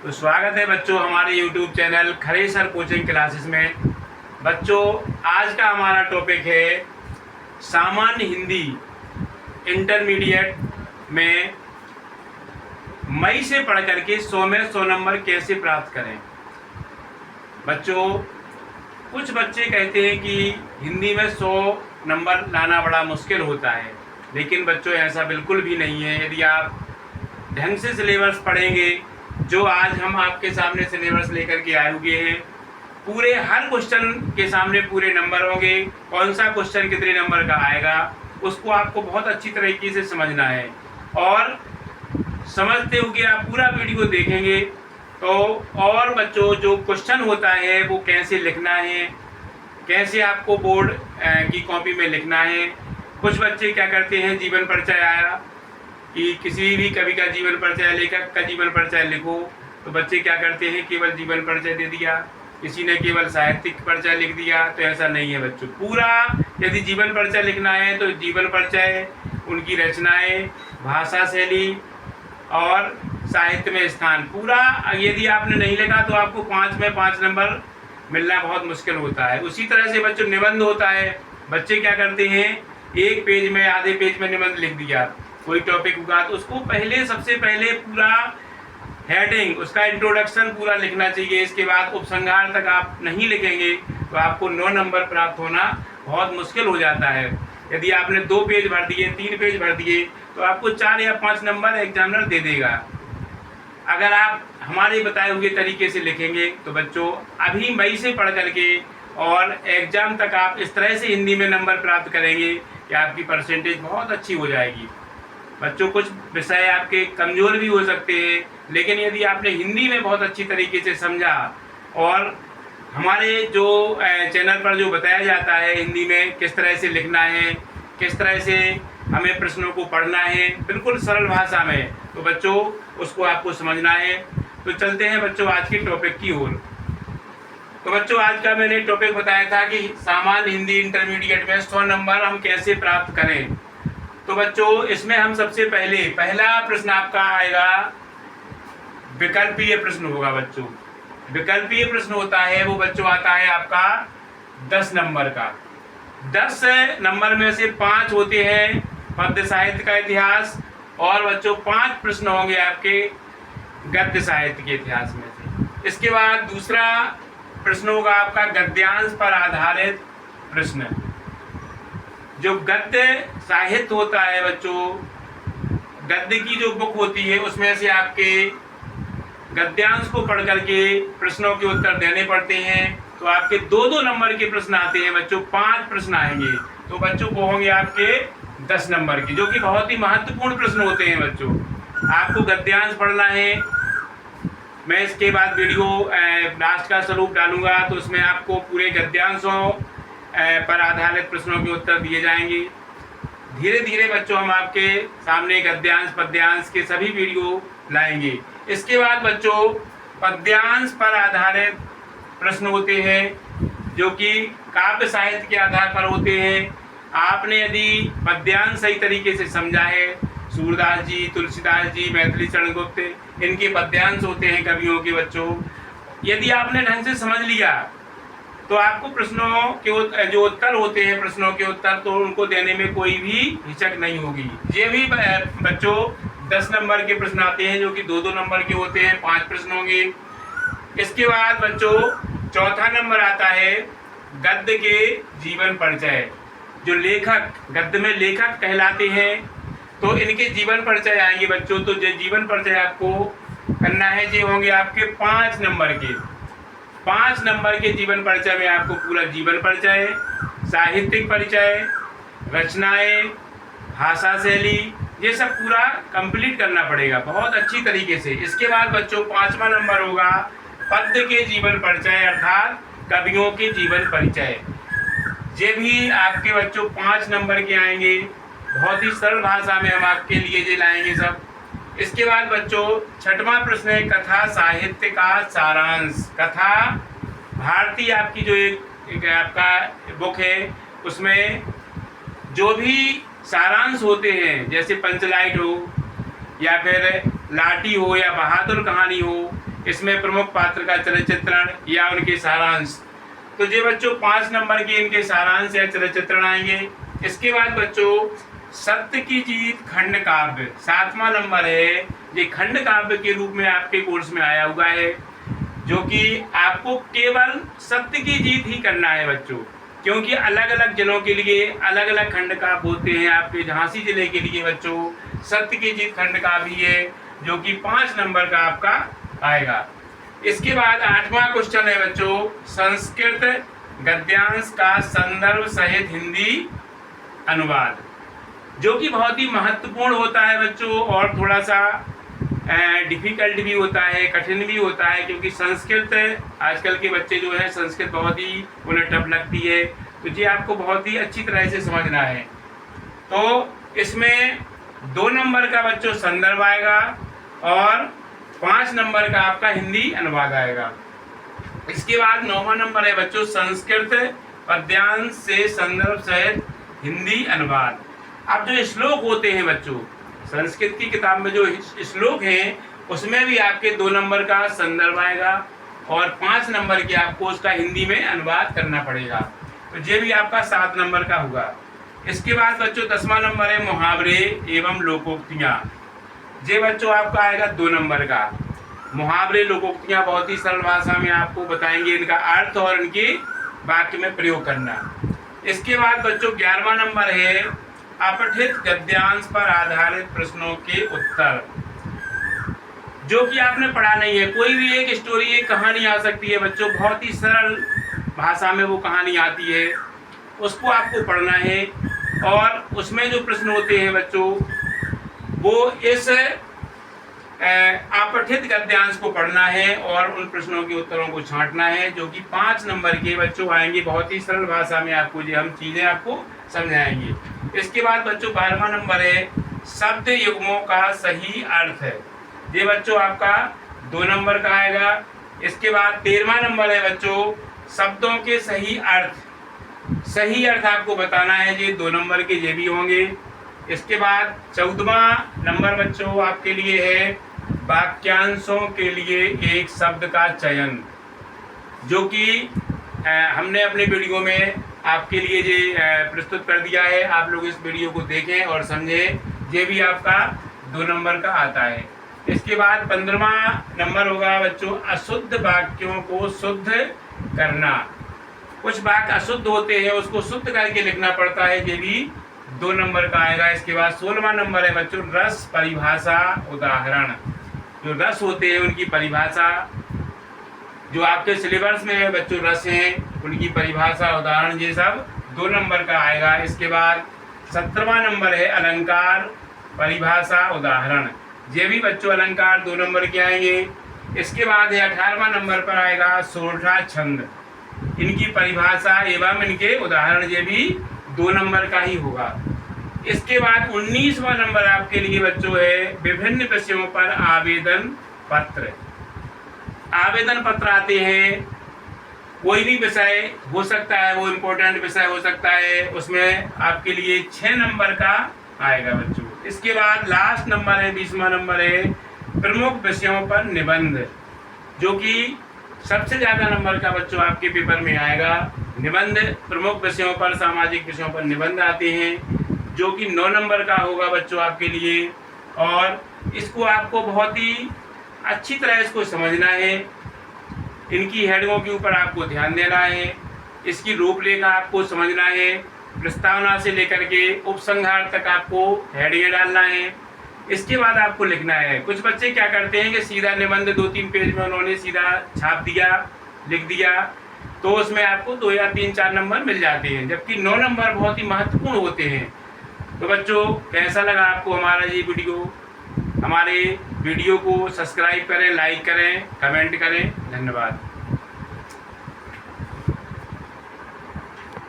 तो स्वागत है बच्चों हमारे YouTube चैनल खरे सर कोचिंग क्लासेस में। बच्चों आज का हमारा टॉपिक है सामान्य हिंदी इंटरमीडिएट में मई से पढ़ करके 100 में 100 नंबर कैसे प्राप्त करें। बच्चों कुछ बच्चे कहते हैं कि हिंदी में 100 नंबर लाना बड़ा मुश्किल होता है, लेकिन बच्चों ऐसा बिल्कुल भी नहीं है। यदि आप ढंग से सिलेबस पढ़ेंगे, जो आज हम आपके सामने सिलेबस लेकर के आए हुए हैं, पूरे हर क्वेश्चन के सामने पूरे नंबर होंगे। कौन सा क्वेश्चन कितने नंबर का आएगा उसको आपको बहुत अच्छी तरीके से समझना है, और समझते हुए आप पूरा वीडियो देखेंगे तो और बच्चों जो क्वेश्चन होता है वो कैसे लिखना है, कैसे आपको बोर्ड की कॉपी में लिखना है। कुछ बच्चे क्या करते हैं, जीवन परिचय आया कि किसी भी कवि का जीवन परिचय, लेखक का जीवन परिचय लिखो, तो बच्चे क्या करते हैं केवल जीवन परिचय दे दिया, किसी ने केवल साहित्यिक परिचय लिख दिया। तो ऐसा नहीं है बच्चों, पूरा यदि जीवन परिचय लिखना है तो जीवन परिचय, उनकी रचनाएं, भाषा शैली और साहित्य में स्थान, पूरा यदि आपने नहीं लिखा तो आपको 5 में 5 नंबर मिलना बहुत मुश्किल होता है। उसी तरह से बच्चों निबंध होता है। बच्चे क्या करते हैं, एक पेज में आधे पेज में निबंध लिख दिया, कोई टॉपिक होगा तो उसको पहले सबसे पहले पूरा हेडिंग, उसका इंट्रोडक्शन पूरा लिखना चाहिए। इसके बाद उपसंहार तक आप नहीं लिखेंगे तो आपको 9 नंबर प्राप्त होना बहुत मुश्किल हो जाता है। यदि आपने 2 पेज भर दिए, 3 पेज भर दिए तो आपको 4 या 5 नंबर एग्जामिनर दे देगा। अगर आप हमारे बताए हुए तरीके से लिखेंगे तो बच्चों अभी मई से पढ़ करके और एग्जाम तक आप इस तरह से हिंदी में नंबर प्राप्त करेंगे कि आपकी परसेंटेज बहुत अच्छी हो जाएगी। बच्चों कुछ विषय आपके कमज़ोर भी हो सकते हैं, लेकिन यदि आपने हिंदी में बहुत अच्छी तरीके से समझा और हमारे जो चैनल पर जो बताया जाता है हिंदी में किस तरह से लिखना है, किस तरह से हमें प्रश्नों को पढ़ना है बिल्कुल सरल भाषा में, तो बच्चों उसको आपको समझना है। तो चलते हैं बच्चों आज के टॉपिक की ओर। तो बच्चों आज का मैंने टॉपिक बताया था कि सामान्य हिंदी इंटरमीडिएट में 100 नंबर हम कैसे प्राप्त करें। तो बच्चों इसमें हम सबसे पहले पहला प्रश्न आपका आएगा, विकल्पीय प्रश्न होगा। बच्चों विकल्पीय प्रश्न होता है वो बच्चों आता है आपका 10 नंबर का। 10 नंबर में से 5 होते हैं पद्य साहित्य का इतिहास, और बच्चों 5 प्रश्न होंगे आपके गद्य साहित्य के इतिहास में से। इसके बाद दूसरा प्रश्न होगा आपका गद्यांश पर आधारित प्रश्न। जो गद्य साहित्य होता है बच्चों, गद्य की जो बुक होती है उसमें से आपके गद्यांश को पढ़ करके प्रश्नों के उत्तर देने पड़ते हैं। तो आपके 2-2 नंबर के प्रश्न आते हैं बच्चों, 5 प्रश्न आएंगे तो बच्चों वो होंगे आपके 10 नंबर के, जो कि बहुत ही महत्वपूर्ण प्रश्न होते हैं। बच्चों आपको गद्यांश पढ़ना है, मैं इसके बाद वीडियो लास्ट का स्वरूप डालूंगा तो उसमें आपको पूरे गद्यांशों पर आधारित प्रश्नों के उत्तर दिए जाएंगे। धीरे धीरे बच्चों हम आपके सामने गद्यांश पद्यांश के सभी वीडियो लाएंगे। इसके बाद बच्चों पद्यांश पर आधारित प्रश्न होते हैं जो कि काव्य साहित्य के आधार पर होते हैं। आपने यदि पद्यांश सही तरीके से समझा है, सूरदास जी, तुलसीदास जी, मैथिली चरण गुप्त, इनके पद्यांश होते हैं कवियों के। बच्चों यदि आपने ढंग से समझ लिया तो आपको प्रश्नों के जो उत्तर होते हैं, प्रश्नों के उत्तर, तो उनको देने में कोई भी हिचक नहीं होगी। ये भी बच्चों 10 नंबर के प्रश्न आते हैं जो कि 2-2 नंबर के होते हैं, 5 प्रश्न होंगे। इसके बाद बच्चों चौथा नंबर आता है गद्य के जीवन परिचय। जो लेखक गद्य में लेखक कहलाते हैं तो इनके जीवन परिचय आएंगे बच्चों। तो जो जीवन परिचय आपको करना है ये होंगे आपके 5 नंबर के। 5 नंबर के जीवन परिचय में आपको पूरा जीवन परिचय, साहित्यिक परिचय, रचनाएं, भाषा शैली, ये सब पूरा कंप्लीट करना पड़ेगा बहुत अच्छी तरीके से। इसके बाद बच्चों 5वां नंबर होगा पद्य के जीवन परिचय, अर्थात कवियों के जीवन परिचय। ये भी आपके बच्चों 5 नंबर के आएंगे, बहुत ही सरल भाषा में हम आपके लिए ये लाएंगे सब। इसके बाद बच्चों 6वां प्रश्न है कथा साहित्य का सारांश। कथा भारतीय आपकी जो एक आपका बुक है उसमें जो भी सारांश होते हैं, जैसे पंचलाइट हो या फिर लाठी हो या बहादुर कहानी हो, इसमें प्रमुख पात्र का चरित्रण या उनके सारांश। तो ये बच्चों 5 नंबर के इनके सारांश या चरित्रण आएंगे। इसके बाद बच्चों सत्य की जीत खंड काव्य 7वां नंबर है। ये खंड काव्य के रूप में आपके कोर्स में आया हुआ है, जो कि आपको केवल सत्य की जीत ही करना है बच्चों, क्योंकि अलग अलग जिलों के लिए अलग अलग खंड काव्य होते हैं। आपके झांसी जिले के लिए बच्चों सत्य की जीत खंड काव्य है, जो कि 5 नंबर का आपका आएगा। इसके बाद 8वां क्वेश्चन है बच्चों संस्कृत गद्यांश का संदर्भ सहित हिंदी अनुवाद, जो कि बहुत ही महत्वपूर्ण होता है बच्चों और थोड़ा सा डिफिकल्ट भी होता है, कठिन भी होता है, क्योंकि संस्कृत आजकल के बच्चे जो है संस्कृत बहुत ही उन्हें टफ लगती है। तो ये आपको बहुत ही अच्छी तरह से समझना है। तो इसमें 2 नंबर का बच्चों संदर्भ आएगा और 5 नंबर का आपका हिंदी अनुवाद आएगा। इसके बाद 9वां नंबर है बच्चों संस्कृत पद्यांश से संदर्भ सहित हिंदी अनुवाद। अब जो श्लोक होते हैं बच्चों संस्कृत की किताब में जो श्लोक हैं उसमें भी आपके 2 नंबर का संदर्भ आएगा और 5 नंबर की आपको उसका हिंदी में अनुवाद करना पड़ेगा। तो ये भी आपका 7 नंबर का होगा। इसके बाद बच्चों 10वां नंबर है मुहावरे एवं लोकोक्तियाँ। ये बच्चों आपका आएगा 2 नंबर का। मुहावरे लोकोक्तियाँ बहुत ही सरल भाषा में आपको बताएंगे इनका अर्थ और इनके वाक्य में प्रयोग करना। इसके बाद बच्चों 11वां नंबर है अपठित गद्यांश पर आधारित प्रश्नों के उत्तर, जो कि आपने पढ़ा नहीं है। कोई भी एक स्टोरी एक कहानी आ सकती है बच्चों, बहुत ही सरल भाषा में वो कहानी आती है, उसको आपको पढ़ना है और उसमें जो प्रश्न होते हैं बच्चों वो इस अपठित गद्यांश को पढ़ना है और उन प्रश्नों के उत्तरों को छांटना है, जो कि 5 नंबर के बच्चों आएंगे। बहुत ही सरल भाषा में आपको ये हम चीज़ें आपको समझाएंगे। इसके बाद बच्चों 12वां नंबर है शब्द युग्मों का सही अर्थ है। ये बच्चों आपका 2 नंबर का आएगा। इसके बाद 13वां नंबर है बच्चों शब्दों के सही अर्थ। सही अर्थ आपको बताना है, ये 2 नंबर के ये भी होंगे। इसके बाद 14वां नंबर बच्चों आपके लिए है वाक्यांशों के लिए एक शब्द का चयन, जो कि हमने अपने वीडियो में आपके लिए ये प्रस्तुत कर दिया है। आप लोग इस वीडियो को देखें और समझें। ये भी आपका 2 नंबर का आता है। इसके बाद 15वां नंबर होगा बच्चों अशुद्ध वाक्यों को शुद्ध करना। कुछ वाक्य अशुद्ध होते हैं उसको शुद्ध करके लिखना पड़ता है, ये भी 2 नंबर का आएगा। इसके बाद 16वां नंबर है बच्चों रस परिभाषा उदाहरण। जो रस होते हैं उनकी परिभाषा, जो आपके सिलेबस में है बच्चों रस हैं उनकी परिभाषा उदाहरण, ये सब 2 नंबर का आएगा। इसके बाद 17वां नंबर है अलंकार परिभाषा उदाहरण। ये भी बच्चों अलंकार 2 नंबर के आएंगे। इसके बाद है 18वां नंबर पर आएगा सोरठा छंद, इनकी परिभाषा एवं इनके उदाहरण, ये भी 2 नंबर का ही होगा। इसके बाद 19वां नंबर आपके लिए बच्चों है विभिन्न विषयों पर आवेदन पत्र। आवेदन पत्र आते हैं, कोई भी विषय हो सकता है, वो इम्पोर्टेंट विषय हो सकता है, उसमें आपके लिए 6 नंबर का आएगा बच्चों। इसके बाद लास्ट नंबर है 20वां नंबर है प्रमुख विषयों पर निबंध, जो कि सबसे ज़्यादा नंबर का बच्चों आपके पेपर में आएगा। निबंध प्रमुख विषयों पर सामाजिक विषयों पर निबंध आते हैं, जो कि 9 नंबर का होगा बच्चों आपके लिए। और इसको आपको बहुत ही अच्छी तरह इसको समझना है। इनकी हेडिंगों के ऊपर आपको ध्यान देना है, इसकी रूपरेखा आपको समझना है, प्रस्तावना से लेकर के उपसंहार तक आपको हेडिंग डालना है। इसके बाद आपको लिखना है। कुछ बच्चे क्या करते हैं कि सीधा निबंध 2-3 पेज में उन्होंने सीधा छाप दिया, लिख दिया, तो उसमें आपको 2 या 3-4 नंबर मिल जाते हैं, जबकि 9 नंबर बहुत ही महत्वपूर्ण होते हैं। तो बच्चों कैसा लगा आपको हमारा ये वीडियो? हमारे वीडियो को सब्सक्राइब करें, लाइक करें, कमेंट करें। धन्यवाद।